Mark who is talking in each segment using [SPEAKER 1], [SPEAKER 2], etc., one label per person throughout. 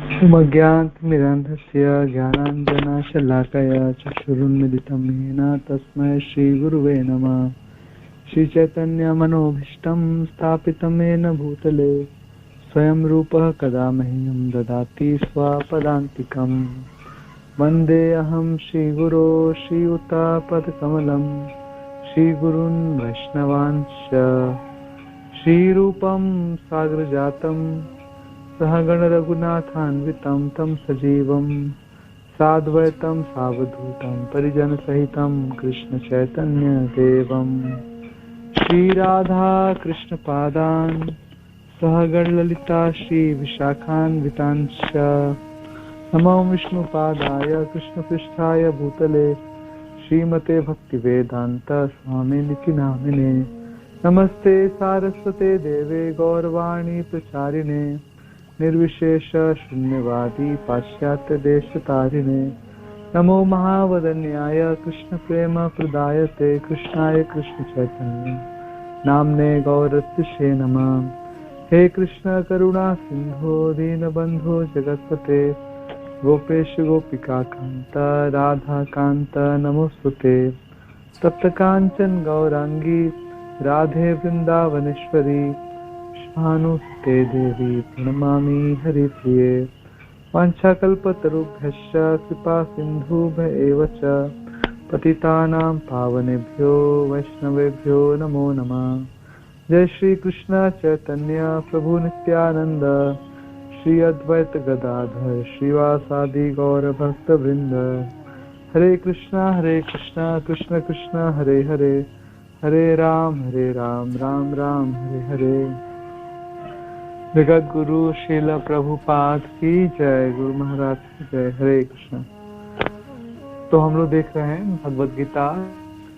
[SPEAKER 1] सुमज्ञातमिरन्धस्य ज्ञानाञ्जनशलाकया चक्षुरुन्मिलितं येन तस्मै श्रीगुरुवे नमः। श्रीचैतन्यमनोभीष्टं स्थापितं येन भूतले स्वयं रूपः कदा मह्यं ददाति स्वपदान्तिकम्। वन्देऽहं श्रीगुरो श्रीयुतापदकमलं श्रीगुरून् वैष्णवांश्च श्रीरूपं साग्रजातं सहगण रघुनाथान्वितं तं सजीवं साद्वैतं सावधूतं परिजनसहितं कृष्ण चैतन्य देवं श्रीराधा कृष्णपादान् सहगण ललिता श्री विशाखान्वितांश्च नमो विष्णुपादाय कृष्णपृष्ठाय भूतले श्रीमते भक्तिवेदांत स्वामिनिति नामिने। नमस्ते सारस्वते देवे गौरवाणी प्रचारिणे निर्विशेष शून्यवादी पाश्चात्य देशतारिणे। नमो महावदन्याय कृष्ण प्रेम प्रदायते कृष्णाय कृष्ण चैतन्य नामने गौरतिषे नमः। हे कृष्ण करुणा सिंधो दीनबंधो जगत्पते गोपेश गोपिका कांत राधा कांत नमोस्तुते। तप्त कांचन गौरांगी राधे वृंदावनेश्वरी भानुते देवी प्रणमामि हरिप्रिये। वाञ्छाकल्पतरुभ्यश्च कृपा सिन्धुभ्य एव च पतितानां पावनेभ्यो वैष्णवेभ्यो नमो नमः। जय श्री कृष्ण चैतन्य प्रभु नित्यानंद श्री अद्वैत गदाधर श्रीवासादि गौर भक्त वृंद। हरे कृष्णा कृष्ण कृष्ण हरे हरे हरे राम राम राम हरे हरे। जगत गुरु श्रील प्रभुपाद की जय, गुरु महाराज की जय। हरे कृष्ण। तो हम लोग देख रहे हैं भगवद गीता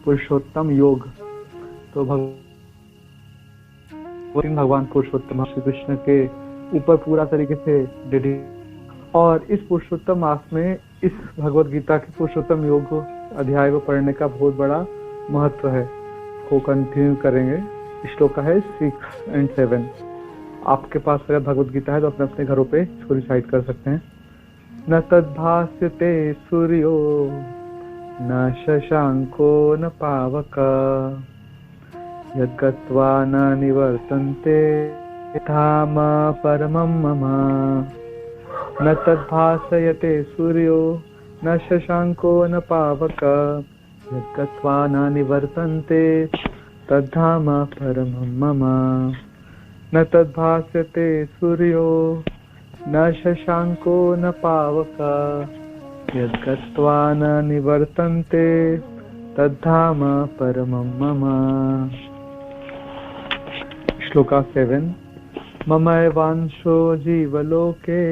[SPEAKER 1] पुरुषोत्तम योग। तो भगवान पुरुषोत्तम श्री कृष्ण के ऊपर पूरा तरीके से डेडिकेट। और इस पुरुषोत्तम मास में इस भगवद गीता के पुरुषोत्तम योग अध्याय को पढ़ने का बहुत बड़ा महत्व है। को कंटिन्यू करेंगे। श्लोक का है 6 और 7। आपके पास अगर भगवद गीता है तो अपने अपने घरों पे इसको रिसाइट कर सकते हैं। न तद्भास्यते सूर्यो न शशांको न पावक यद्गत्वा न निवर्तन्ते धाम परमं मम। न तद्भासयते सूर्यो न शशांको न पावक यद्गत्वा न निवर्तन्ते तद्धाम परमं मम। न तद्भास्यते सूर्यो न शशांको न पावक यद्गत्वा न निवर्तन्ते तद्धाम परमं मम। श्लोका 7। ममैवांशो जीवलोके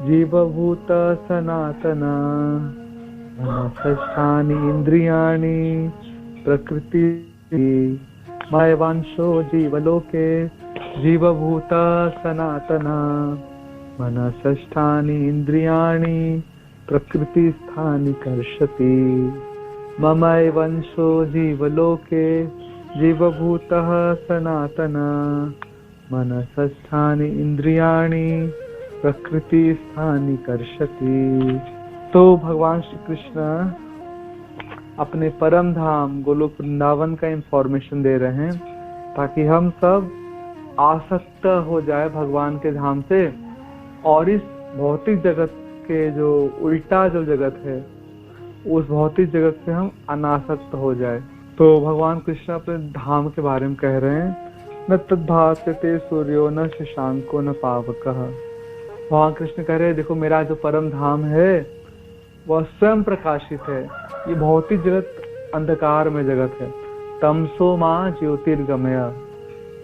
[SPEAKER 1] जीवभूत सनातना मनसष्ठानि इन्द्रियाणि प्रकृति। ममैवांशो जीवलोके जीवभूत सनातना मनसष्ठानि इन्द्रियाणि प्रकृतिस्थानि कर्षति। ममैवांशो जीवलोके जीवभूतः सनातना मनसष्ठानि इन्द्रियाणि प्रकृतिस्थानि कर्षति। तो भगवान श्री कृष्ण अपने परम धाम गोलोक वृंदावन का इंफॉर्मेशन दे रहे हैं ताकि हम सब आसक्त हो जाए भगवान के धाम से और इस भौतिक जगत के जो उल्टा जो जगत है उस भौतिक जगत से हम अनासक्त हो जाए। तो भगवान कृष्ण अपने धाम के बारे में कह रहे हैं। न तद्भास्यते सूर्यो न शशांको न पावकः। भगवान कृष्ण कह रहे हैं देखो मेरा जो परम धाम है वह स्वयं प्रकाशित है। ये भौतिक जगत अंधकार में जगत है। तमसो मां ज्योतिर्गमय,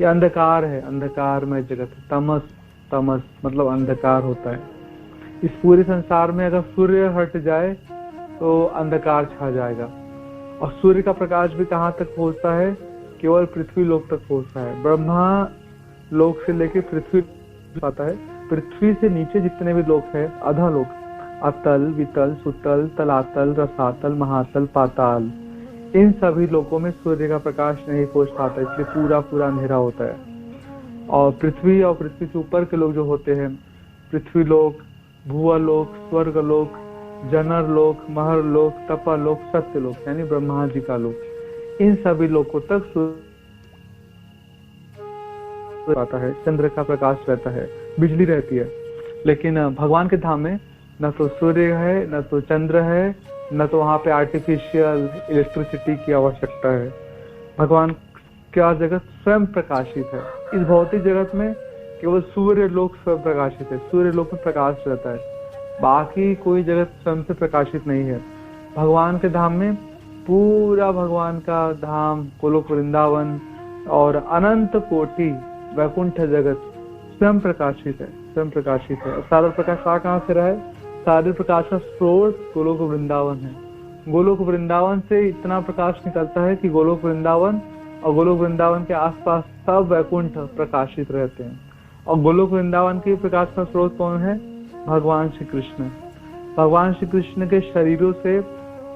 [SPEAKER 1] ये अंधकार है, अंधकार में जगत है। तमस मतलब अंधकार होता है। इस पूरे संसार में अगर सूर्य हट जाए तो अंधकार छा जाएगा। और सूर्य का प्रकाश भी कहाँ तक पहुँचता है? केवल पृथ्वी लोक तक पहुँचता है। ब्रह्मा लोक से लेकर पृथ्वी पाता है। पृथ्वी से नीचे जितने भी लोक है अधा लोक, अतल वितल सुतल तलातल रसातल महातल पाताल, इन सभी लोकों में सूर्य का प्रकाश नहीं पहुंच पाता, इसलिए पूरा पूरा अंधेरा होता है। और पृथ्वी से ऊपर के लोग जो होते हैं, पृथ्वी लोक, भुवलोक, स्वर्गलोक, जनर लोक, महर लोक, तपलोक, सत्य लोक, यानी ब्रह्मा जी का लोक। इन सभी लोकों तक सूर्य आता है, चंद्र का प्रकाश रहता है, बिजली रहती है। लेकिन भगवान के धाम में न तो सूर्य है, न तो चंद्र है, न तो वहां पे आर्टिफिशियल इलेक्ट्रिसिटी की आवश्यकता है। भगवान का जगत स्वयं प्रकाशित है। इस भौतिक जगत में केवल सूर्य लोक स्वयं प्रकाशित है, सूर्य लोक में प्रकाश रहता है, बाकी कोई जगत स्वयं से प्रकाशित नहीं है। भगवान के धाम में पूरा भगवान का धाम, गोलोक वृंदावन और अनंत कोटि वैकुंठ जगत स्वयं प्रकाशित है, स्वयं प्रकाशित है। सारा प्रकाश कहाँ से रहा है? सारे प्रकाश का स्रोत गोलोक वृंदावन है। गोलोक वृंदावन से इतना प्रकाश निकलता है कि गोलोक वृंदावन और गोलोक वृंदावन के आसपास सब वैकुंठ प्रकाशित रहते हैं। और गोलोक वृंदावन के प्रकाश का स्रोत कौन है? भगवान श्री कृष्ण। भगवान श्री कृष्ण के शरीरों से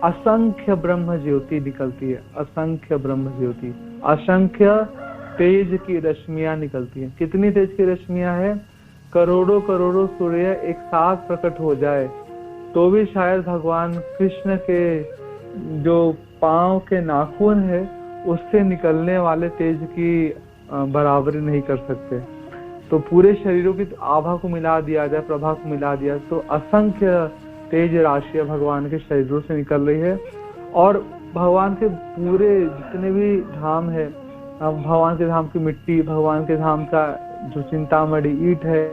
[SPEAKER 1] असंख्य ब्रह्म ज्योति निकलती है, असंख्य ब्रह्म ज्योति, असंख्य तेज की रश्मियां निकलती हैं। कितनी तेज की रश्मियां है? करोड़ों करोड़ों सूर्य एक साथ प्रकट हो जाए तो भी शायद भगवान कृष्ण के जो पांव के नाखून है उससे निकलने वाले तेज की बराबरी नहीं कर सकते। तो पूरे शरीरों की आभा को मिला दिया जाए, प्रभा को मिला दिया, तो असंख्य तेज राशि भगवान के शरीरों से निकल रही है। और भगवान के पूरे जितने भी धाम है, भगवान के धाम की मिट्टी, भगवान के धाम का जो चिंतामणि ईंट है,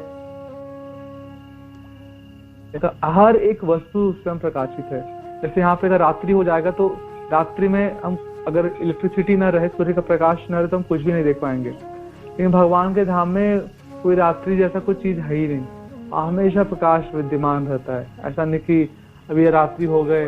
[SPEAKER 1] तो हर एक वस्तु स्वयं प्रकाशित है। जैसे यहाँ पे अगर रात्रि हो जाएगा तो रात्रि में हम अगर इलेक्ट्रिसिटी ना रहे, सूर्य का प्रकाश न रहे, तो हम कुछ भी नहीं देख पाएंगे। लेकिन भगवान के धाम में कोई रात्रि जैसा कोई चीज है ही नहीं, हमेशा प्रकाश विद्यमान रहता है। ऐसा नहीं कि अभी रात्रि हो गए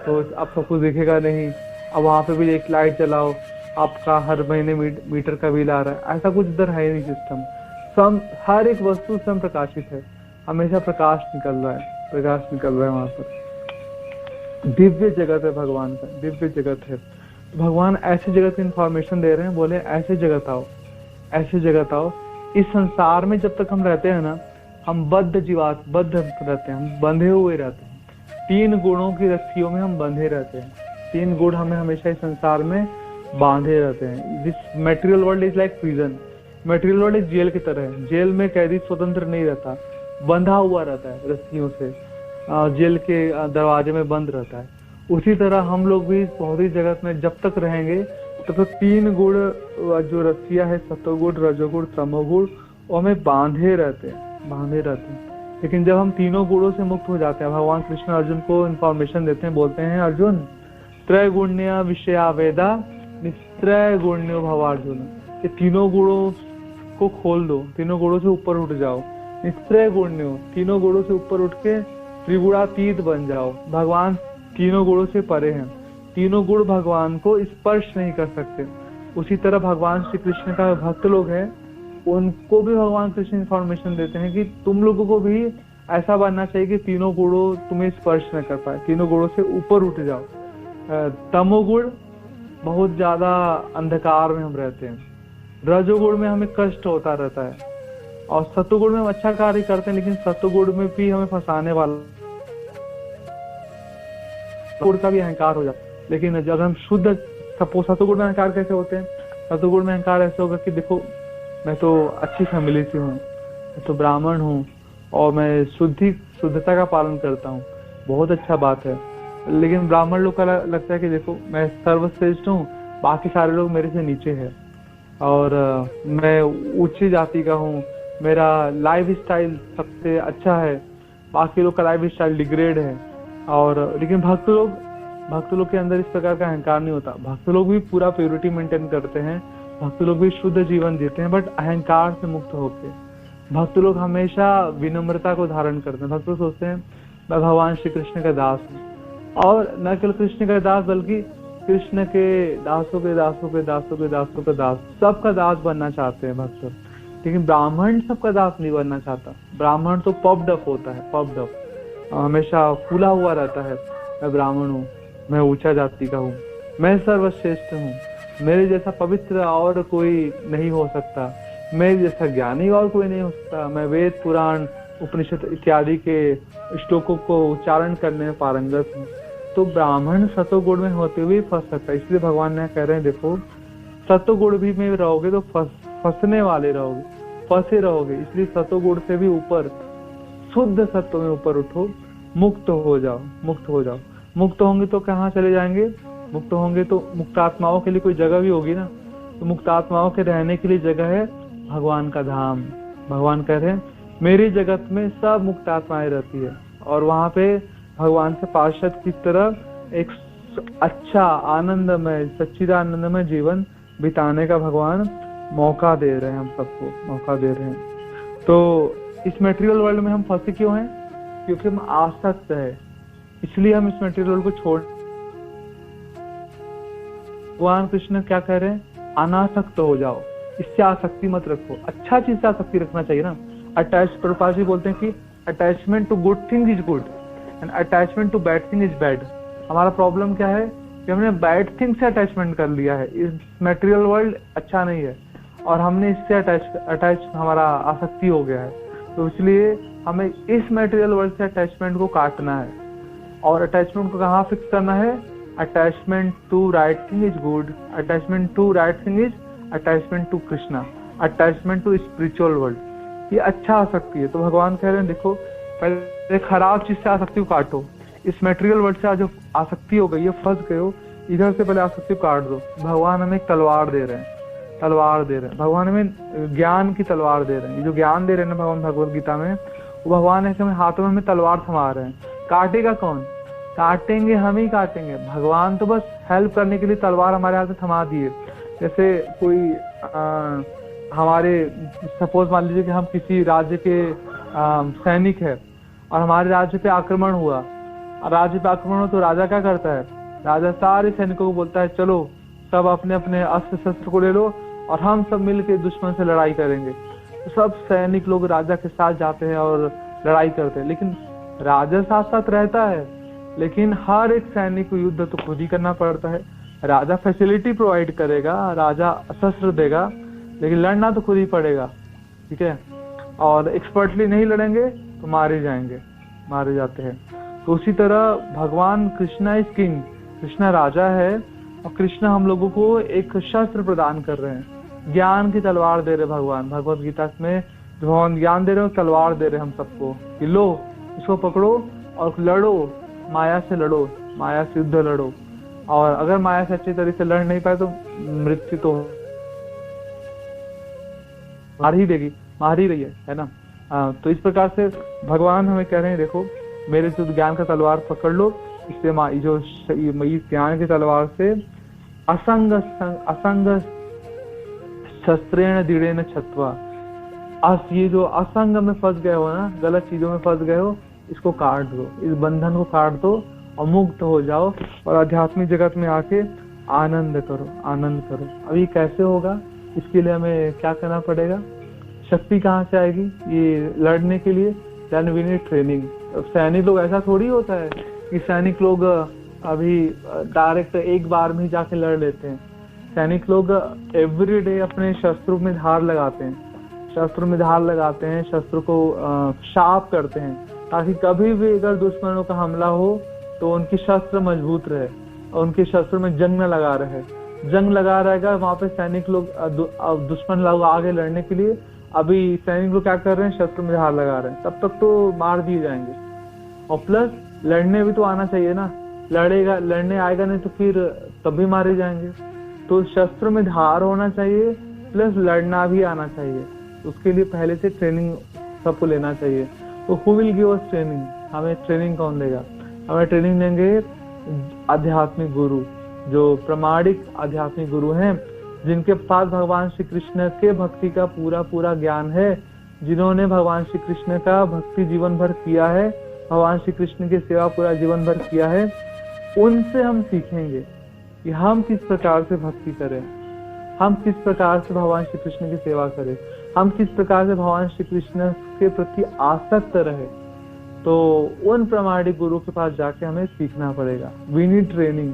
[SPEAKER 1] तो अब सब कुछ दिखेगा नहीं, अब वहां पे भी एक लाइट जलाओ, आपका हर महीने मीटर का बिल आ रहा है, ऐसा कुछ इधर है ही नहीं सिस्टम। हर एक वस्तु स्वयं प्रकाशित है, हमेशा प्रकाश निकल रहा है, प्रकाश निकल रहा है वहां पर। दिव्य जगत है भगवान का, दिव्य जगत है। भगवान ऐसे जगत की इंफॉर्मेशन दे रहे हैं, बोले ऐसे जगत आओ, ऐसे जगत आओ। इस संसार में जब तक हम रहते हैं ना, हम बद्ध रहते हैं, हम बंधे हुए रहते हैं। 3 गुणों की रस्सियों में हम बंधे रहते हैं। 3 गुण हमें हमेशा इस संसार में बांधे रहते हैं। This material world is like prison. Material world एक जेल की तरह है। जेल में कैदी स्वतंत्र नहीं रहता, बंधा हुआ रहता है रस्सियों से, जेल के दरवाजे में बंद रहता है। उसी तरह हम लोग भी भौतिक जगत में जब तक रहेंगे तब तक 3 गुण जो रस्सियां है, सतोगुण, रजोगुण, तमोगुण, वो हमें बांधे रहते हैं। लेकिन जब हम तीनों गुणों से मुक्त हो जाते हैं, भगवान कृष्ण अर्जुन को इन्फॉर्मेशन देते हैं, बोलते हैं अर्जुन त्रैगुण्य विषया वेदा निस्त्रय गुण्यो भवार्जुन। ये तीनों गुणों को खोल दो, तीनों गुणों से ऊपर उठ जाओ। निस्त्रय गुण्यो, तीनों गुणों से ऊपर उठ के त्रिगुणातीत बन जाओ। भगवान तीनों गुणों से परे हैं, तीनों गुण भगवान को स्पर्श नहीं कर सकते। उसी तरह भगवान श्री कृष्ण का भक्त लोग हैं, उनको भी भगवान कृष्ण इंफॉर्मेशन देते हैं कि तुम लोगों को भी ऐसा बनना चाहिए कि तीनों गुणों तुम्हें स्पर्श न कर पाए, तीनों गुणों से ऊपर उठ जाओ। तमोगुण बहुत ज्यादा अंधकार में हम रहते हैं, रजोगुण में हमें कष्ट होता रहता है, और सतोगुण में हम अच्छा कार्य करते हैं, लेकिन सतोगुण में भी हमें फंसाने वाला गुण का भी अहंकार हो जाता है। लेकिन जब हम शुद्ध सतोगुण में अहंकार कैसे होते हैं? सतोगुण में अहंकार ऐसे होगा कि देखो मैं तो अच्छी फैमिली से हूँ, मैं तो ब्राह्मण हूँ और मैं शुद्धता का पालन करता हूँ, बहुत अच्छा बात है। लेकिन ब्राह्मण लोग का लगता है कि देखो मैं सर्वश्रेष्ठ हूँ, बाकी सारे लोग मेरे से नीचे है, और मैं उच्च जाति का हूँ, मेरा लाइफ स्टाइल सबसे अच्छा है, बाकी लोग का लाइफ स्टाइल डिग्रेड है। और लेकिन भक्त लोग के अंदर इस प्रकार का अहंकार नहीं होता। भक्त लोग भी पूरा प्योरिटी मेंटेन करते हैं, भक्त लोग भी शुद्ध जीवन जीते हैं, बट अहंकार से मुक्त होके। भक्त लोग हमेशा विनम्रता को धारण करते हैं। भक्त लोग सोचते हैं मैं भगवान श्री कृष्ण का दास हूँ, और न केवल कृष्ण का दास बल्कि कृष्ण के दासों के दासों के दासों के दासों का दास, सबका दास बनना चाहते हैं भक्त। लेकिन ब्राह्मण सबका दास नहीं बनना चाहता। ब्राह्मण तो पफ्ड अप होता है, पफ्ड अप, हमेशा फूला हुआ रहता है, मैं ब्राह्मण हूँ, मैं ऊंचा जाति का हूँ, मैं सर्वश्रेष्ठ हूँ, मेरे जैसा पवित्र और कोई नहीं हो सकता, मेरे जैसा ज्ञानी और कोई नहीं हो सकता, मैं वेद पुराण उपनिषद इत्यादि के श्लोकों को उच्चारण करने में पारंगत हूँ, तो ब्राह्मण सतोगुण में होते हुए फंस सकता है। इसलिए भगवान ने कह रहे हैं देखो, सतोगुण भी में रहोगे तो फंसने वाले रहोगे, फंसे रहोगे। इसलिए सतोगुण से भी ऊपर शुद्ध सत्व में ऊपर उठो, मुक्त हो जाओ, मुक्त हो जाओ। मुक्त होंगे तो कहाँ चले जाएंगे? मुक्त होंगे तो मुक्तात्माओं के लिए कोई जगह भी होगी ना, तो मुक्तात्माओं के रहने के लिए जगह है भगवान का धाम। भगवान कह रहे हैं मेरी जगत में सब मुक्तात्माएं रहती है, और वहां पे भगवान से पार्षद की तरह एक अच्छा आनंदमय सच्चिदानंदमय जीवन बिताने का भगवान मौका दे रहे हैं, हम सबको मौका दे रहे हैं। तो इस मटेरियल वर्ल्ड में हम फंसे क्यों हैं? क्योंकि हम आसक्त है, इसलिए हम इस मटेरियल वर्ल्ड को छोड़। भगवान कृष्ण क्या कह रहे हैं? अनासक्त हो जाओ, इससे आसक्ति मत रखो। अच्छा चीज से आसक्ति रखना चाहिए ना। अटैच, प्रभुपाद जी बोलते हैं कि attachment to good thing is good and attachment to bad thing is bad. हमारा प्रॉब्लम क्या है कि हमने बैड थिंग से अटैचमेंट कर लिया है। इस मटेरियल वर्ल्ड अच्छा नहीं है और हमने इससे अटैच हमारा आसक्ति हो गया है। तो इसलिए हमें इस मटेरियल वर्ल्ड से अटैचमेंट को काटना है, और अटैचमेंट को कहाँ फिक्स करना है? Attachment to right thing is good, attachment to right thing is attachment to Krishna, attachment to spiritual world. ये अच्छा आसक्ति है। तो भगवान कह रहे हैं देखो, पहले खराब चीज से आसक्ति को काटो। इस मटेरियल वर्ल्ड से जो आसक्ति हो गई है, फंस गए हो, इधर से पहले आसक्ति को काट दो। भगवान हमें एक तलवार दे रहे हैं, तलवार दे रहे हैं। भगवान हमें ज्ञान की तलवार दे रहे हैं। ये जो ज्ञान दे रहे हैं ना भगवान भगवत गीता में, वो भगवान ऐसे हमें हाथों में हमें तलवार थमा रहे हैं। काटेगा कौन? काटेंगे हम ही काटेंगे। भगवान तो बस हेल्प करने के लिए तलवार हमारे हाथ में थमा दिए। जैसे कोई हमारे सपोज मान लीजिए कि हम किसी राज्य के सैनिक है और हमारे राज्य पे आक्रमण हुआ, और राज्य पे आक्रमण हो तो राजा क्या करता है? राजा सारे सैनिकों को बोलता है चलो सब अपने अपने अस्त्र शस्त्र को ले लो और हम सब मिलकर दुश्मन से लड़ाई करेंगे। तो सब सैनिक लोग राजा के साथ जाते हैं और लड़ाई करते हैं। लेकिन राजा साथ साथ रहता है, लेकिन हर एक सैनिक को युद्ध तो खुद ही करना पड़ता है। राजा फैसिलिटी प्रोवाइड करेगा, राजा शस्त्र देगा, लेकिन लड़ना तो खुद ही पड़ेगा, ठीक है। और एक्सपर्टली नहीं लड़ेंगे तो मारे जाएंगे, मारे जाते हैं। तो उसी तरह भगवान कृष्णा इज किंग, कृष्णा राजा है, और कृष्णा हम लोगों को एक शस्त्र प्रदान कर रहे हैं, ज्ञान की तलवार दे रहे भगवान। भगवत गीता में जो भगवान ज्ञान दे रहे हो, तलवार दे रहे हम सबको कि लो इसको पकड़ो और लड़ो, माया से लड़ो, माया से युद्ध लड़ो। और अगर माया से अच्छी तरह से लड़ नहीं पाए तो मृत्यु तो मार ही देगी, मार ही रही है ना। तो इस प्रकार से भगवान हमें कह रहे हैं देखो मेरे जो ज्ञान का तलवार पकड़ लो, इससे जो इस ज्ञान की तलवार से असंग शस्त्रेण दृढ़ेन छत्वा, ये जो असंग में फंस गए हो ना, गलत चीजों में फंस गए हो, इसको काट दो, इस बंधन को काट दो और मुक्त हो जाओ और आध्यात्मिक जगत में आके आनंद करो, आनंद करो। अभी कैसे होगा? इसके लिए हमें क्या करना पड़ेगा? शक्ति कहाँ से आएगी ये लड़ने के लिए? Then we need training. सैनिक लोग ऐसा थोड़ी होता है कि सैनिक लोग अभी डायरेक्ट एक बार में ही जाके लड़ लेते हैं। सैनिक लोग एवरी डे अपने शस्त्रों में धार लगाते हैं, शस्त्र में धार लगाते हैं, शस्त्र को शार्प करते हैं, ताकि कभी भी अगर दुश्मनों का हमला हो तो उनकी शस्त्र मजबूत रहे और उनके शस्त्र में जंग न लगा रहे। जंग लगा रहेगा वहां पे सैनिक लोग, दुश्मन लोग आगे लड़ने के लिए। अभी सैनिक लोग क्या कर रहे हैं? शस्त्र में धार लगा रहे हैं, तब तक तो मार दिए जाएंगे। और प्लस लड़ने भी तो आना चाहिए ना, लड़ेगा, लड़ने आएगा नहीं तो फिर तब भी मारे जाएंगे। तो शस्त्र में धार होना चाहिए, प्लस लड़ना भी आना चाहिए। उसके लिए पहले से ट्रेनिंग सबको लेना चाहिए। तो who will give us training? हमें ट्रेनिंग कौन देगा? हमें ट्रेनिंग देंगे आध्यात्मिक गुरु, जो प्रमाणिक आध्यात्मिक गुरु हैं, जिनके पास भगवान श्री कृष्ण के भक्ति का पूरा पूरा ज्ञान है, जिन्होंने भगवान श्री कृष्ण का भक्ति जीवन भर किया है, भगवान श्री कृष्ण की सेवा पूरा जीवन भर किया है। उनसे हम सीखेंगे कि हम किस प्रकार से भक्ति करें, हम किस प्रकार से भगवान श्री कृष्ण की सेवा करें, हम किस प्रकार से भगवान श्री कृष्ण के प्रति आसक्त रहे। तो उन प्रामाणिक गुरु के पास जाके हमें सीखना पड़ेगा। We need training,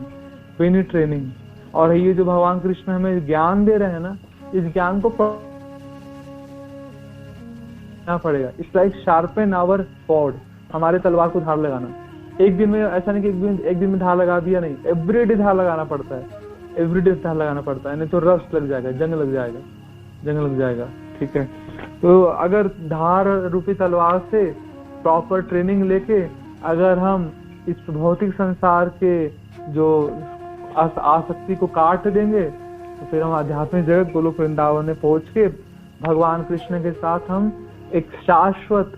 [SPEAKER 1] we need training. और ये जो भगवान कृष्ण हमें ज्ञान दे रहे हैं ना, इस ज्ञान को पड़ेगा। It's like sharpen our sword, हमारे तलवार को धार लगाना। एक दिन में ऐसा नहीं कि एक दिन में धार लगा दिया, नहीं, एवरीडे धार लगाना पड़ता है, एवरीडे धार लगाना पड़ता है, नहीं तो रस्ट लग जाएगा, जंग लग जाएगा, जंग लग जाएगा। ठीक है, तो अगर धार रूपी तलवार से प्रॉपर ट्रेनिंग लेके अगर हम इस भौतिक संसार के जो आसक्ति को काट देंगे तो फिर हम आध्यात्मिक जगत गोलोक वृंदावन में पहुंच के भगवान कृष्ण के साथ हम एक शाश्वत,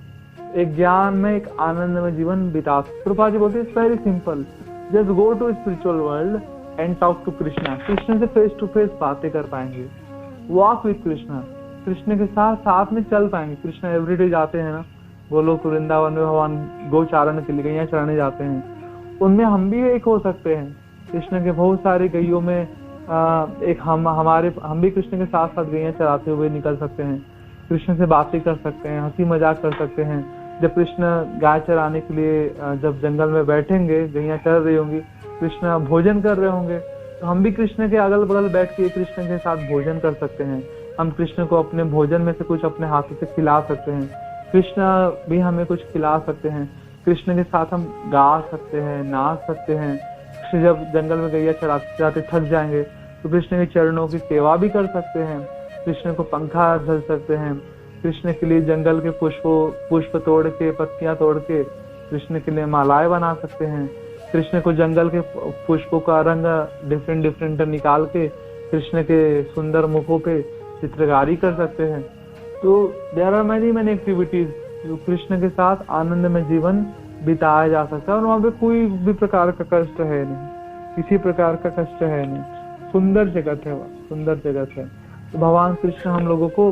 [SPEAKER 1] एक ज्ञान में, एक आनंद में जीवन बिता। प्रभुपाद जी बोलते हैं very simple, just go to spiritual world and talk to Krishna. Krishna से फेस टू फेस बातें कर पाएंगे, वॉक विथ कृष्णा, कृष्ण के साथ साथ में चल पाएंगे। कृष्ण एवरीडे जाते हैं ना गोलोक वृंदावन में, भगवान गोचारण के लिए गैया चराने जाते हैं, उनमें हम भी एक हो सकते हैं। कृष्ण के बहुत सारे गैयों में एक हम भी कृष्ण के साथ साथ गैया चराते हुए निकल सकते हैं, कृष्ण से बातें कर सकते हैं, हंसी मजाक कर सकते हैं। जब कृष्ण गाय चराने के लिए जब जंगल में बैठेंगे, गैया चर रही होंगी, कृष्ण भोजन कर रहे होंगे, तो हम भी कृष्ण के अगल बगल बैठ के कृष्ण के साथ भोजन कर सकते हैं। हम कृष्ण को अपने भोजन में से कुछ अपने हाथों से खिला सकते हैं, कृष्ण भी हमें कुछ खिला सकते हैं। कृष्ण के साथ हम गा सकते हैं, नाच सकते हैं। कृष्ण जब जंगल में गैया चराते थक जाएंगे तो कृष्ण के चरणों की सेवा भी कर सकते हैं, कृष्ण को पंखा झल सकते हैं, कृष्ण के लिए जंगल के पुष्प तोड़ के, पत्तियां तोड़ के कृष्ण के लिए मालाएं बना सकते हैं, कृष्ण को जंगल के पुष्पों का रंग डिफरेंट निकाल के कृष्ण के सुंदर मुखों पे चित्रकारी कर सकते हैं। तो देयर आर मैनी एक्टिविटीज जो कृष्ण के साथ आनंद में जीवन बिताया जा सकता है, और वहाँ पे कोई भी प्रकार का कष्ट है नहीं, किसी प्रकार का कष्ट है नहीं। सुंदर जगत है, वह सुंदर जगत है। तो भगवान कृष्ण हम लोगों को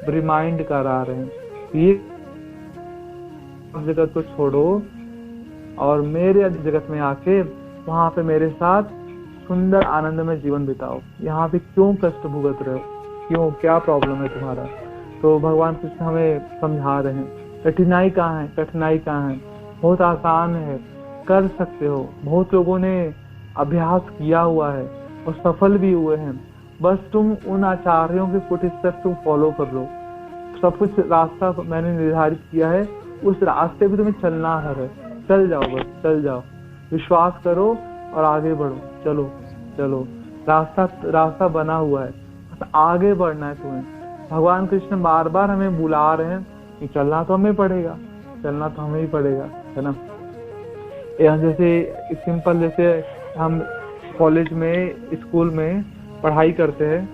[SPEAKER 1] रिमाइंड करा रहे हैं, ये जगत को छोड़ो और मेरे जगत में आके वहां पे मेरे साथ सुंदर आनंद में जीवन बिताओ। यहाँ पे क्यों कष्ट भुगत रहे हो, क्यों, क्या प्रॉब्लम है तुम्हारा? तो भगवान कृष्ण हमें समझा रहे हैं कठिनाई कहाँ है, कठिनाई कहाँ है, बहुत आसान है, कर सकते हो। बहुत लोगों ने अभ्यास किया हुआ है और सफल भी हुए हैं, बस तुम उन आचार्यों के फुटस्टेप्स तुम फॉलो कर लो। सब कुछ रास्ता मैंने निर्धारित किया है, उस रास्ते पे तुम्हें चलना है, चल जाओ, बस चल जाओ, विश्वास करो और आगे बढ़ो। चलो चलो, रास्ता बना हुआ है, बस आगे बढ़ना है तुम्हें। भगवान कृष्ण बार बार हमें बुला रहे हैं कि चलना तो हमें पड़ेगा, चलना तो हमें ही पड़ेगा, है ना। जैसे सिंपल, जैसे हम कॉलेज में, स्कूल में पढ़ाई करते हैं,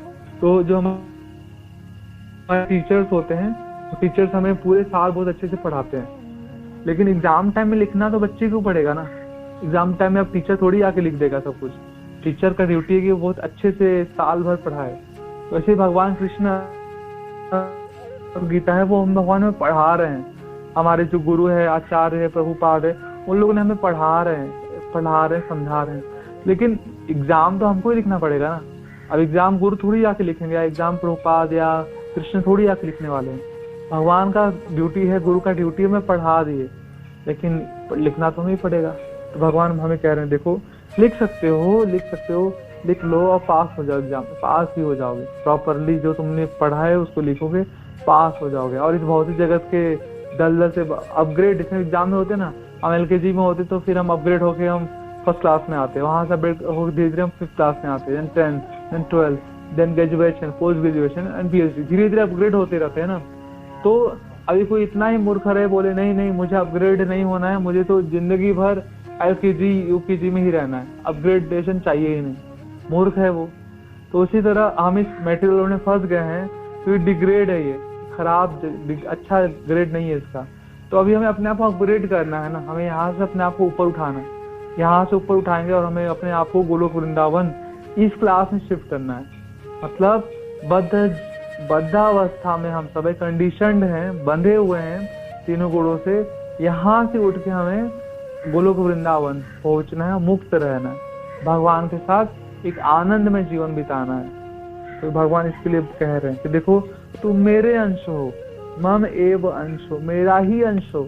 [SPEAKER 1] तो जो हमारे टीचर्स होते हैं, तो टीचर्स हमें पूरे साल बहुत अच्छे से पढ़ाते हैं, लेकिन एग्जाम टाइम में लिखना तो बच्चे को पड़ेगा ना। एग्जाम टाइम में अब टीचर थोड़ी आके लिख देगा सब कुछ, टीचर का ड्यूटी है कि वो बहुत अच्छे से साल भर पढ़ाए। तो ऐसे भगवान कृष्ण गीता है वो हम भगवान में पढ़ा रहे हैं, हमारे जो गुरु है, आचार्य है, प्रभुपाद है, उन लोगों ने हमें पढ़ा रहे हैं, समझा रहे हैं। लेकिन एग्जाम तो हमको ही लिखना पड़ेगा ना। अब एग्जाम गुरु थोड़ी आके लिखेंगे, या एग्जाम प्रभुपाद या कृष्ण थोड़ी आके लिखने वाले हैं। भगवान का ड्यूटी है, गुरु का ड्यूटी है, हमें पढ़ा दिए, लेकिन लिखना तो हमें पड़ेगा। तो भगवान हमें कह रहे हैं देखो, लिख सकते हो, लिख लो और पास हो जाओ, एग्जाम पास भी हो जाओगे। प्रॉपरली जो तुमने पढ़ा है उसको लिखोगे, पास हो जाओगे। और इस भौतिक जगत के दलदल से अपग्रेड एग्जाम में होते ना, हम LKG में होते तो फिर हम अपग्रेड होके हम फर्स्ट क्लास में आते हैं, वहां से अपग्रेड होकर धीरे धीरे हम 5th क्लास में आते हैं, 10th, then 12th, then graduation, post graduation and PhD, धीरे धीरे अपग्रेड होते रहते हैं ना। तो अभी कोई इतना ही मूर्ख है बोले नहीं मुझे अपग्रेड नहीं होना है, मुझे तो जिंदगी भर LKG UKG में ही रहना है, अपग्रेडेशन चाहिए ही नहीं, मूर्ख है वो। तो उसी तरह हम इस मटेरियल में फंस गए हैं, तो ये डिग्रेड है, ये खराब, अच्छा ग्रेड नहीं है इसका। तो अभी हमें अपने आप को अपग्रेड करना है ना, हमें यहाँ से अपने आप को ऊपर उठाना है, यहाँ से ऊपर उठाएंगे और हमें अपने आप को गोलोक वृंदावन इस क्लास में शिफ्ट करना है। मतलब बद्धावस्था में हम सभी कंडीशनड हैं, बंधे हुए हैं तीनों गुणों से, यहाँ से उठ के हमें गोलोक वृंदावन पहुंचना है, मुक्त रहना है, भगवान के साथ एक आनंद में जीवन बिताना है। तो भगवान इसके लिए कह रहे हैं कि देखो तुम मेरे अंश हो, मम एव अंश हो, मेरा ही अंश हो।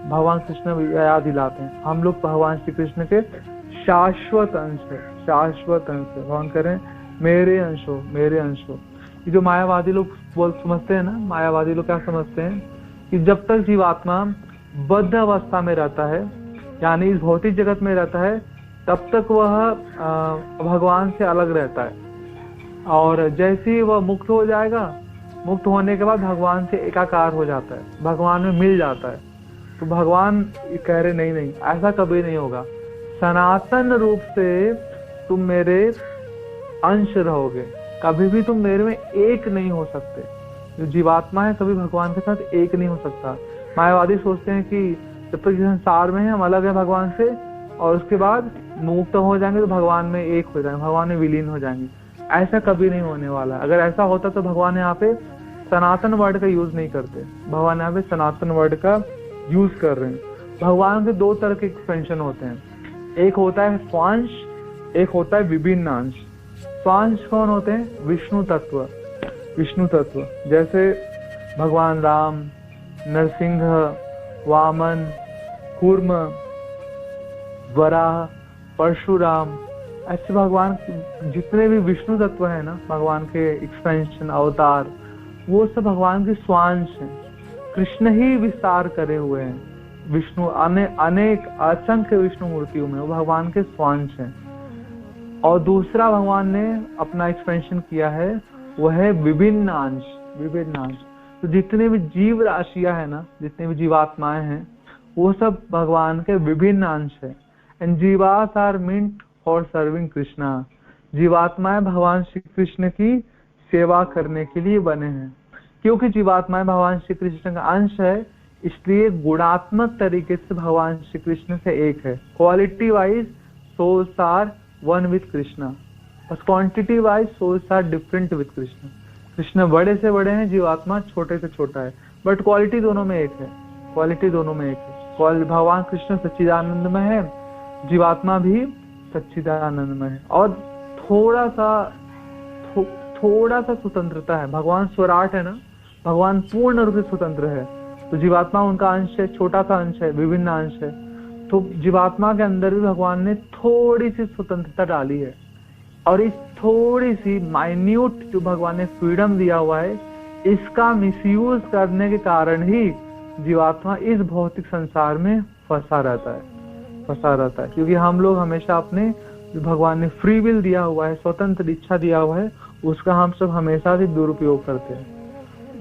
[SPEAKER 1] भगवान कृष्ण याद दिलाते हैं हम लोग भगवान श्री कृष्ण के शाश्वत अंश है, शाश्वत अंश है। भगवान कह रहे हैं मेरे अंश हो, मेरे अंश हो। ये जो मायावादी लोग समझते हैं ना, मायावादी लोग क्या समझते हैं कि जब तक जीवात्मा बद्ध अवस्था में रहता है, यानी इस भौतिक जगत में रहता है, तब तक वह भगवान से अलग रहता है। और जैसे ही वह मुक्त हो जाएगा, मुक्त होने के बाद भगवान से एकाकार हो जाता है, भगवान में मिल जाता है। तो भगवान कह रहे नहीं नहीं, ऐसा कभी नहीं होगा, सनातन रूप से तुम मेरे अंश रहोगे, कभी भी तुम मेरे में एक नहीं हो सकते। जो जीवात्मा है कभी भगवान के साथ एक नहीं हो सकता। मायावादी सोचते हैं कि जब तक संसार में है हम अलग है भगवान से, और उसके बाद मुक्त हो जाएंगे तो भगवान में एक हो जाएंगे, भगवान में विलीन हो जाएंगे। ऐसा कभी नहीं होने वाला। अगर ऐसा होता तो भगवान यहाँ पे सनातन वर्ड का यूज नहीं करते, भगवान यहाँ पे सनातन वर्ड का यूज कर रहे हैं। भगवान के दो तरह के एक्सपेंशन होते हैं, एक होता है स्वांश, एक होता है विभिन्न अंश। स्वांश कौन होते हैं? विष्णु तत्व। विष्णु तत्व जैसे भगवान राम, नरसिंह, वामन, कूर्म, वराह, परशुराम, ऐसे भगवान जितने भी विष्णु तत्व है ना, भगवान के एक्सपेंशन अवतार, वो सब भगवान के स्वांश हैं। कृष्ण ही विस्तार करे हुए हैं। विष्णु अनेक असंख्य विष्णु मूर्तियों में वो भगवान के स्वांश हैं। और दूसरा भगवान ने अपना एक्सपेंशन किया है, वह है विभिन्न अंश। विभिन्न अंश तो जितने भी जीव राशियां है ना, जितने भी जीवात्माएं हैं, वो सब भगवान के विभिन्न अंश है। And jivas are meant for serving Krishna. जीवात्माएं भगवान श्री कृष्ण की सेवा करने के लिए बने हैं। क्योंकि जीवात्माएं भगवान श्री कृष्ण का अंश है, इसलिए गुणात्मक तरीके से भगवान श्री कृष्ण से एक है। Quality wise souls are one with Krishna, बस quantity wise souls are different with Krishna. Krishna बड़े से बड़े हैं, जीवात्मा छोटे से छोटा है, बट क्वालिटी दोनों में एक है। क्वालिटी दोनों में एक है। भगवान कृष्ण सच्चिदानंद में है, जीवात्मा भी सच्चिदानंद में है। और थोड़ा सा स्वतंत्रता है। भगवान स्वराट है ना, भगवान पूर्ण रूप से स्वतंत्र है, तो जीवात्मा उनका अंश है, छोटा सा अंश है, विभिन्न अंश है। तो जीवात्मा के अंदर भी भगवान ने थोड़ी सी स्वतंत्रता डाली है। और इस थोड़ी सी माइन्यूट जो भगवान ने फ्रीडम दिया हुआ है, इसका मिसयूज करने के कारण ही जीवात्मा इस भौतिक संसार में फंसा रहता है। क्योंकि हम लोग हमेशा अपने जो भगवान ने फ्री विल दिया हुआ है, स्वतंत्र इच्छा दिया हुआ है, उसका हम सब हमेशा से दुरुपयोग करते हैं।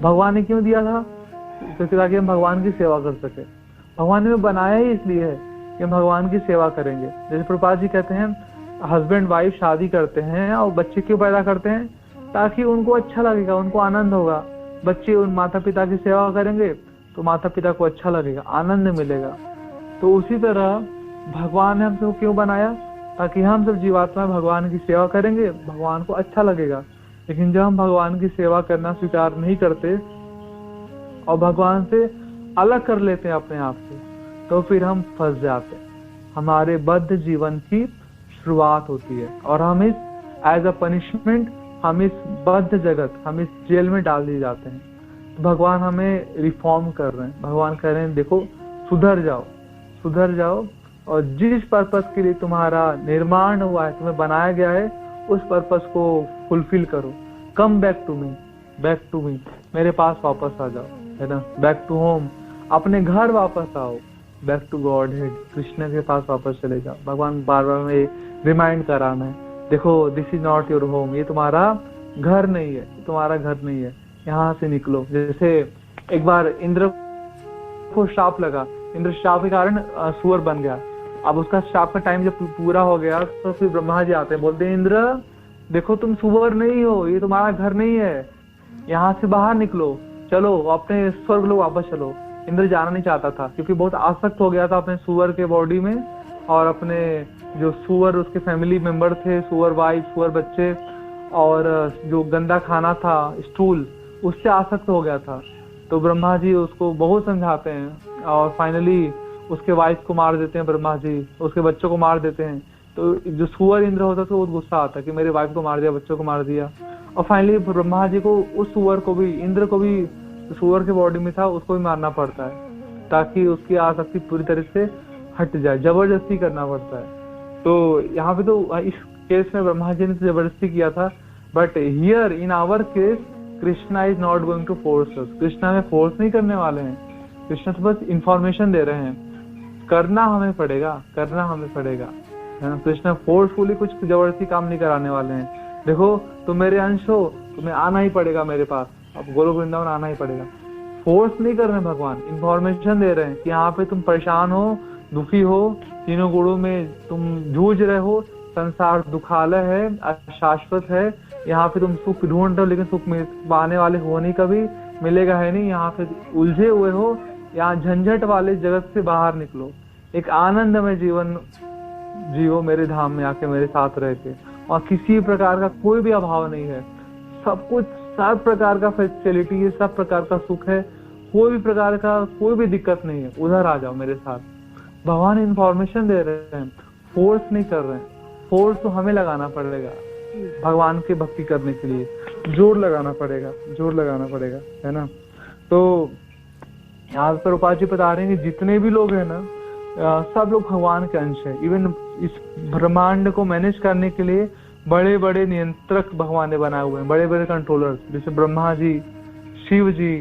[SPEAKER 1] भगवान ने क्यों दिया था? क्योंकि ताकि हम भगवान की सेवा कर सके। भगवान ने बनाया ही इसलिए है कि हम भगवान की सेवा करेंगे। जैसे प्रभुपाद जी कहते हैं, हस्बैंड वाइफ शादी करते हैं और बच्चे क्यों पैदा करते हैं? ताकि उनको अच्छा लगेगा, उनको आनंद होगा। बच्चे उन माता पिता की सेवा करेंगे तो माता पिता को अच्छा लगेगा, आनंद मिलेगा। तो उसी तरह भगवान ने हमको क्यों बनाया? ताकि हम सब जीवात्मा भगवान की सेवा करेंगे, भगवान को अच्छा लगेगा। लेकिन जब हम भगवान की सेवा करना स्वीकार नहीं करते और भगवान से अलग कर लेते हैं अपने आप से, तो फिर हम फंस जाते हैं। हमारे बद्ध जीवन की शुरुआत होती है और हम इस एज अ पनिशमेंट हम इस बद्ध जगत, हम इस जेल में डाल दिए जाते हैं। तो भगवान हमें रिफॉर्म कर रहे हैं। भगवान कह रहे हैं देखो, सुधर जाओ और जिस पर्पस के लिए तुम्हारा निर्माण हुआ है, तुम्हें बनाया गया है, उस पर्पस को फुलफिल करो। कम बैक टू मी, मेरे पास वापस आ जाओ, है ना। बैक टू होम, अपने घर वापस आओ। Back to godhead, Krishna के पास वापस चले जाओ। भगवान बार बार में रिमाइंड कराना है, देखो this is not your home, ये तुम्हारा घर नहीं है, तुम्हारा घर नहीं है, यहाँ से निकलो। जैसे एक बार इंद्र को श्राप लगा, इंद्र श्राप के कारण सुअर बन गया। अब उसका श्राप का टाइम जब पूरा हो गया तो फिर ब्रह्मा जी आते हैं, बोलते हैं इंद्र देखो तुम सुअर नहीं हो, ये तुम्हारा घर नहीं है, यहाँ से बाहर निकलो, चलो अपने स्वर्ग लोग वापस चलो। इंद्र जाना नहीं चाहता था क्योंकि बहुत आसक्त हो गया था अपने सुअर के बॉडी में, और अपने जो सुअर उसके फैमिली मेंबर थे, सुअर वाइफ, सुअर बच्चे, और जो गंदा खाना था स्टूल, उससे आसक्त हो गया था। तो ब्रह्मा जी उसको बहुत समझाते हैं और फाइनली उसके वाइफ को मार देते हैं ब्रह्मा जी, उसके बच्चों को मार देते हैं। तो जो सुअर इंद्र होता था वो गुस्सा आता कि मेरे वाइफ को मार दिया, बच्चों को मार दिया। और फाइनली ब्रह्मा जी को उस सुअर को भी, इंद्र को भी, सुअर के बॉडी में था उसको भी मारना पड़ता है ताकि उसकी आसक्ति पूरी तरह से हट जाए, जबरदस्ती करना पड़ता है। तो यहाँ पे तो इस केस में ब्रह्मा जी ने तो जबरदस्ती किया था, but here in our case Krishna is not going to force us. Krishna में फोर्स नहीं करने वाले हैं, कृष्ण तो बस इंफॉर्मेशन दे रहे हैं, करना हमें पड़ेगा, करना हमें पड़ेगा, है ना। कृष्ण फोर्सफुली कुछ जबरदस्ती काम नहीं कराने वाले हैं। देखो तुम मेरे अंश हो, तुम्हें आना ही पड़ेगा मेरे पास, अब गोलोक वृंदावन आना ही पड़ेगा। फोर्स नहीं कर रहे हैं भगवान, इंफॉर्मेशन दे रहे हैं कि यहाँ पे तुम परेशान हो, दुखी हो, तीनों गुणों में तुम जूझ रहे हो, संसार दुखालय है, अशाश्वत है, यहाँ पे तुम सुख ढूंढ रहे हो लेकिन सुख पाने वाले हो नहीं, कभी मिलेगा है नहीं, यहाँ पे उलझे हुए हो, यहाँ झंझट वाले जगत से बाहर निकलो, एक आनंदमय जीवन जियो मेरे धाम में आके मेरे साथ रह के, और किसी प्रकार का कोई भी अभाव नहीं है, सब कुछ, सब प्रकार का फैसिलिटी है, सब प्रकार का सुख है, कोई भी प्रकार का कोई भी दिक्कत नहीं है, उधर आ जाओ मेरे साथ। भगवान इंफॉर्मेशन दे रहे हैं, फोर्स नहीं कर रहे हैं। फोर्स तो हमें लगाना पड़ेगा भगवान की भक्ति करने के लिए, जोर लगाना पड़ेगा, जोर लगाना पड़ेगा, है ना। तो यहाँ पर प्रभुपाद जी बता रहे हैं कि जितने भी लोग हैं ना, सब लोग भगवान के अंश है। इवन इस ब्रह्मांड को मैनेज करने के लिए बड़े बड़े नियंत्रक भगवान ने बनाए हुए हैं, बड़े बड़े कंट्रोलर्स, जैसे ब्रह्मा जी, शिव जी,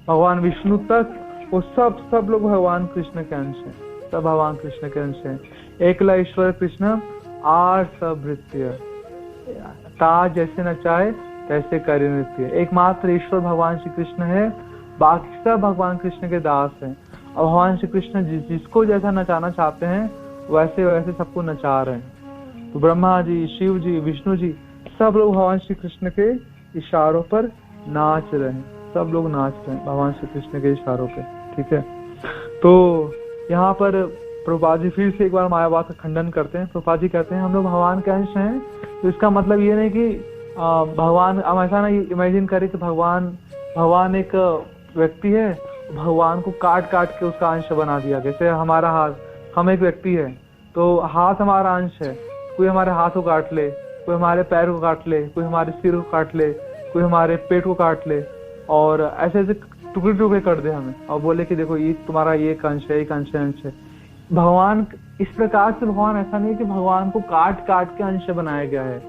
[SPEAKER 1] भगवान विष्णु तक, वो सब लोग भगवान कृष्ण के अंश हैं, सब भगवान कृष्ण के अंश हैं। एकला ईश्वर कृष्ण आर सब नृत्य, ताज जैसे नचाए तैसे करे नृत्य। एकमात्र ईश्वर भगवान श्री कृष्ण है, बाकी सब भगवान कृष्ण के दास हैं। और भगवान श्री कृष्ण जिसको जैसा नचाना चाहते हैं वैसे वैसे सबको नचा रहे हैं। तो ब्रह्मा जी, शिव जी, विष्णु जी, सब लोग भगवान श्री कृष्ण के इशारों पर नाच रहे हैं, सब लोग नाच रहे हैं भगवान श्री कृष्ण के इशारों पे, ठीक है। तो यहाँ पर प्रभुपाद जी फिर से एक बार मायावाद का खंडन करते हैं। प्रभुपाद जी कहते हैं हम लोग भगवान के अंश हैं, तो इसका मतलब ये नहीं कि भगवान, हम ऐसा नहीं इमेजिन करें कि भगवान एक व्यक्ति है, भगवान को काट काट के उसका अंश बना दिया। जैसे हमारा हाथ, हम एक व्यक्ति है तो हाथ हमारा अंश है, कोई हमारे हाथ को काट ले, कोई हमारे पैर को काट ले, कोई हमारे सिर को काट ले, कोई हमारे पेट को काट ले, और ऐसे ऐसे टुकड़े टुकड़े कर दे हमें और बोले कि देखो ये तुम्हारा ये एक अंश है, एक अंश है। भगवान इस प्रकार से, भगवान ऐसा नहीं कि भगवान को काट काट के अंश बनाया गया है।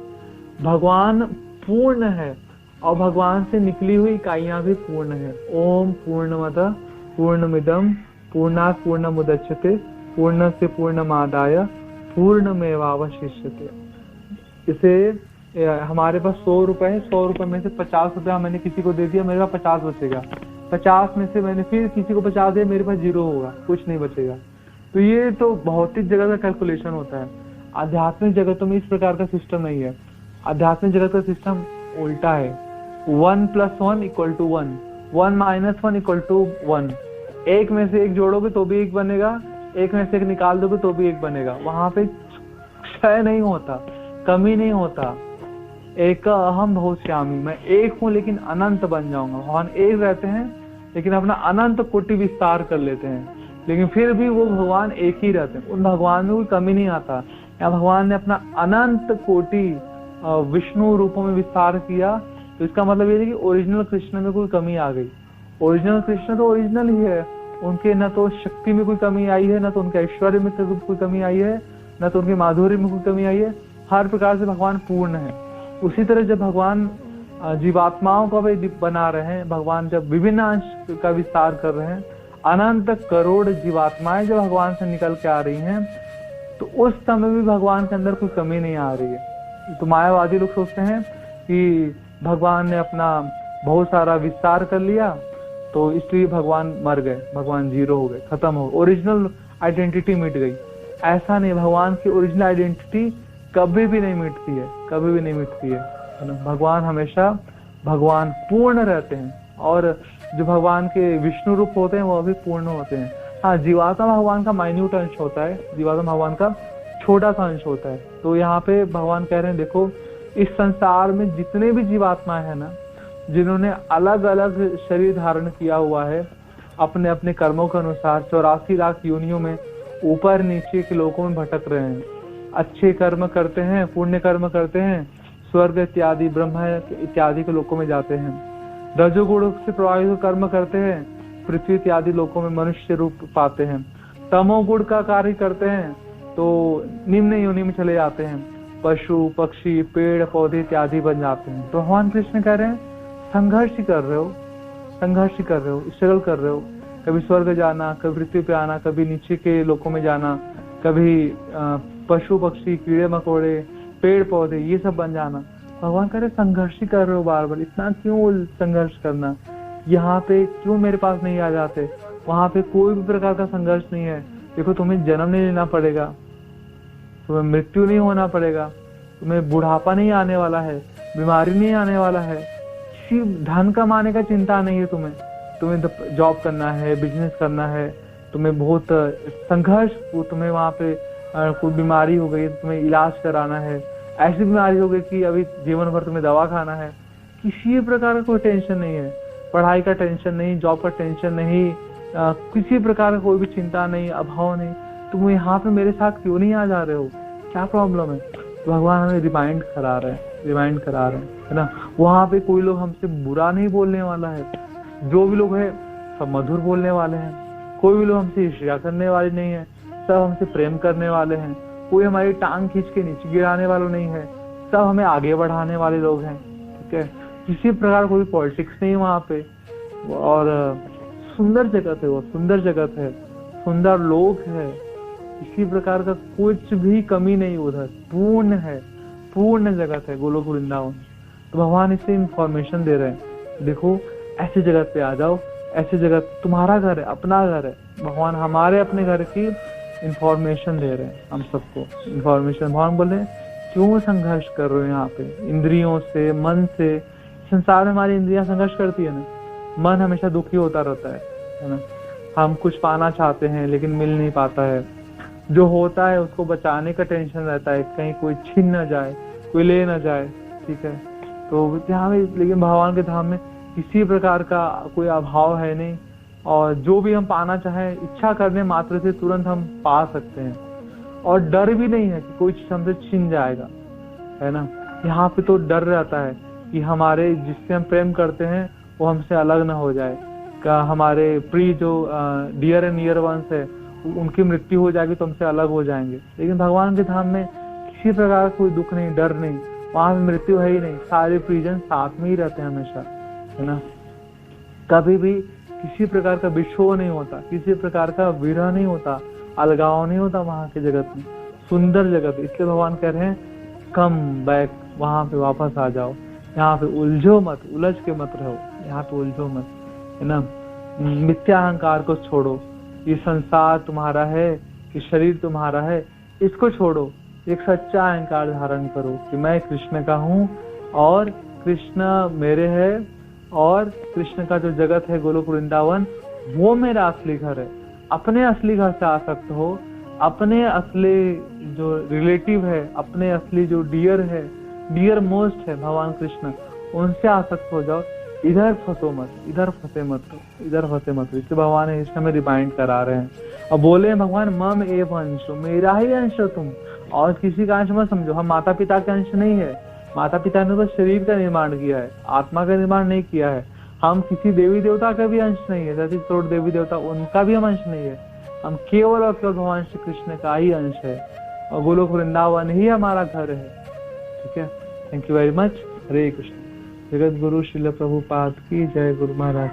[SPEAKER 1] भगवान पूर्ण है और भगवान से निकली हुई इकाइयां भी पूर्ण है। ओम पूर्णमतः पूर्णमिदं पूर्णात् पूर्णमुदच्यते पूर्णस्य पूर्णमादाय पूर्णमेवावशिष्यते। इसे हमारे पास 100 रुपए है, 100 रुपए में से 50 रुपया मैंने किसी को दे दिया, मेरे पास 50 बचेगा। 50 में से मैंने फिर किसी को 50 दिया, मेरे पास 0 होगा, कुछ नहीं बचेगा। तो ये तो भौतिक जगत का कैलकुलेशन होता है। आध्यात्मिक जगतों में इस प्रकार का सिस्टम नहीं है। आध्यात्मिक जगत का सिस्टम उल्टा है। 1 + 1 = 1, 1 - 1 = 1। एक में से एक जोड़ोगे तो भी एक बनेगा, एक में से एक निकाल दोगे तो भी एक बनेगा। वहां पे क्षय नहीं होता, कमी नहीं होता। एक अहम बहुश्यामी, मैं एक हूँ लेकिन अनंत बन जाऊंगा। भगवान एक रहते हैं लेकिन अपना अनंत कोटि विस्तार कर लेते हैं, लेकिन फिर भी वो भगवान एक ही रहते हैं, उन भगवान में कोई कमी नहीं आता। या भगवान ने अपना अनंत कोटि विष्णु रूपों में विस्तार किया, तो इसका मतलब ये है कि ओरिजिनल कृष्ण में कोई कमी आ गई। ओरिजिनल कृष्ण तो ओरिजिनल ही है, उनके न तो शक्ति में कोई कमी आई है, न तो उनके ऐश्वर्य में कोई कमी आई है, न तो उनके माधुर्य में कोई कमी आई है। हर प्रकार से भगवान पूर्ण है। उसी तरह जब भगवान जीवात्माओं का भी बना रहे हैं, भगवान जब विभिन्न अंश का विस्तार कर रहे हैं, अनंत करोड़ जीवात्माएं जब भगवान से निकल के आ रही हैं, तो उस समय भी भगवान के अंदर कोई कमी नहीं आ रही है। तो मायावादी लोग सोचते हैं कि भगवान ने अपना बहुत सारा विस्तार कर लिया तो इसलिए भगवान मर गए, भगवान 0 हो गए, खत्म हो, ओरिजिनल आइडेंटिटी मिट गई। ऐसा नहीं, भगवान की ओरिजिनल आइडेंटिटी कभी भी नहीं मिटती है, कभी भी नहीं मिटती है ना। भगवान हमेशा भगवान पूर्ण रहते हैं, और जो भगवान के विष्णु रूप होते हैं वो भी पूर्ण होते हैं। हाँ, जीवात्मा भगवान का माइन्यूट अंश होता है, जीवात्मा भगवान का छोटा सा अंश होता है। तो यहाँ पे भगवान कह रहे हैं देखो, इस संसार में जितने भी जीवात्माएं हैं ना, जिन्होंने अलग अलग शरीर धारण किया हुआ है, अपने अपने कर्मों के अनुसार 84 लाख योनियों में ऊपर नीचे के लोकों में भटक रहे हैं। अच्छे कर्म करते हैं, पुण्य कर्म करते हैं, स्वर्ग इत्यादि, ब्रह्म इत्यादि के लोकों में जाते हैं। रजोगुण से प्रभावित कर्म करते हैं, पृथ्वी इत्यादि लोकों में मनुष्य रूप पाते हैं। तमोगुण का कार्य करते हैं तो निम्न योनि में चले जाते हैं, पशु पक्षी पेड़ पौधे इत्यादि बन जाते हैं। तो भगवान कृष्ण कह रहे हैं संघर्ष कर रहे हो, संघर्ष कर रहे हो, स्ट्रगल कर रहे हो, कभी स्वर्ग जाना, कभी पृथ्वी पे आना, कभी नीचे के लोकों में जाना, कभी पशु पक्षी, कीड़े मकोड़े, पेड़ पौधे, ये सब बन जाना। भगवान कह रहे संघर्ष ही कर रहे हो बार बार, इतना क्यों संघर्ष करना? यहाँ पे क्यों मेरे पास नहीं आ जाते? वहां पे कोई भी प्रकार का संघर्ष नहीं है। देखो तुम्हें जन्म नहीं लेना पड़ेगा, तुम्हें मृत्यु नहीं होना पड़ेगा, तुम्हें बुढ़ापा नहीं आने वाला है, बीमारी नहीं आने वाला है, किसी धन कमाने का चिंता नहीं है तुम्हें जॉब करना है, बिजनेस करना है, तुम्हें बहुत संघर्ष, तुम्हें वहां पे कोई बीमारी हो गई, तुम्हें इलाज कराना है, ऐसी बीमारी हो गई कि अभी जीवन भर तुम्हें दवा खाना है, किसी प्रकार का कोई टेंशन नहीं है, पढ़ाई का टेंशन नहीं, जॉब का टेंशन नहीं, किसी प्रकार का कोई भी चिंता नहीं, अभाव नहीं। तुम यहाँ पे मेरे साथ क्यों नहीं आ जा रहे हो? क्या प्रॉब्लम है? तो भगवान हमें रिमाइंड करा रहे हैं, है ना। वहां पे कोई लोग हमसे बुरा नहीं बोलने वाला है, जो भी लोग है सब मधुर बोलने वाले हैं, कोई भी लोग हमसे ईर्ष्या करने वाले नहीं है, सब हमसे प्रेम करने वाले हैं, कोई हमारी टांग खींच के नीचे गिराने वाले नहीं है, सब हमें आगे बढ़ाने वाले लोग हैं, ठीक है। किसी प्रकार कोई पॉलिटिक्स नहीं वहाँ पे, और सुंदर जगत है, वो सुंदर जगत है, सुंदर लोग है, किसी प्रकार का कुछ भी कमी नहीं उधर, पूर्ण है, पूर्ण जगत है गोलोक वृंदावन। तो भगवान इसे इंफॉर्मेशन दे रहे हैं, देखो ऐसे जगत पे आ जाओ, ऐसे जगत तुम्हारा घर है, अपना घर है। भगवान हमारे अपने घर की इंफॉर्मेशन दे रहे हैं, हम सबको इंफॉर्मेशन। भगवान बोले क्यों संघर्ष कर रहे हो यहाँ पे इंद्रियों से, मन से? संसार में हमारी इंद्रियां संघर्ष करती है ना, मन हमेशा दुखी होता रहता है ना। हम कुछ पाना चाहते हैं लेकिन मिल नहीं पाता है, जो होता है उसको बचाने का टेंशन रहता है, कहीं कोई छीन न जाए, कोई ले न जाए, ठीक है। तो यहाँ में, लेकिन भगवान के धाम में किसी प्रकार का कोई अभाव है नहीं, और जो भी हम पाना चाहें इच्छा करने मात्र से तुरंत हम पा सकते हैं, और डर भी नहीं है कि कोई चीज हमसे छीन जाएगा, है ना। यहाँ पे तो डर रहता है कि हमारे जिससे हम प्रेम करते हैं वो हमसे अलग ना हो जाए, का हमारे प्रिय जो डियर एंड नियर वंस है उनकी मृत्यु हो जाएगी तो हमसे अलग हो जाएंगे। लेकिन भगवान के धाम में किसी प्रकार का कोई दुख नहीं, डर नहीं, वहां में मृत्यु है ही नहीं, सारे प्रियजन साथ में ही रहते हैं हमेशा, है ना। कभी भी किसी प्रकार का विक्षोभ नहीं होता, किसी प्रकार का विरह नहीं होता, अलगाव नहीं होता वहां के जगत में, सुंदर जगत। इसलिए भगवान कह रहे हैं कम बैक, वहां पे वापस आ जाओ, यहाँ पे उलझो मत, उलझ के मत रहो, यहाँ पे उलझो मत, है ना। मिथ्या अहंकार को छोड़ो, ये संसार तुम्हारा है, ये शरीर तुम्हारा है, इसको छोड़ो, एक सच्चा अहंकार धारण करो कि मैं कृष्ण का हूँ और कृष्ण मेरे है, और कृष्ण का जो जगत है गोलोक वृंदावन वो मेरा असली घर है। अपने असली घर से आसक्त हो, अपने असली जो रिलेटिव है, अपने असली जो डियर है, डियर मोस्ट है भगवान कृष्ण, उनसे आसक्त हो जाओ, इधर फंसो मत, इधर फंसे मत, इधर फंसे मत। इससे भगवान इस समय रिमाइंड करा रहे हैं और बोले भगवान मम एव अंश, मेरा ही अंश हो तुम, और किसी का अंश मत समझो। हम माता पिता के अंश नहीं है, माता पिता ने तो शरीर का निर्माण किया है, आत्मा का निर्माण नहीं किया है। हम किसी देवी देवता का भी अंश नहीं है, 33 करोड़ देवी देवता उनका भी हम अंश नहीं है, हम केवल और केवल भगवान श्री कृष्ण का ही अंश है, और गोलोक वृंदावन ही हमारा घर है, ठीक है। Thank you very much. Hare Krishna. Jagat Guru Srila Prabhupada की जय। गुरु महाराज।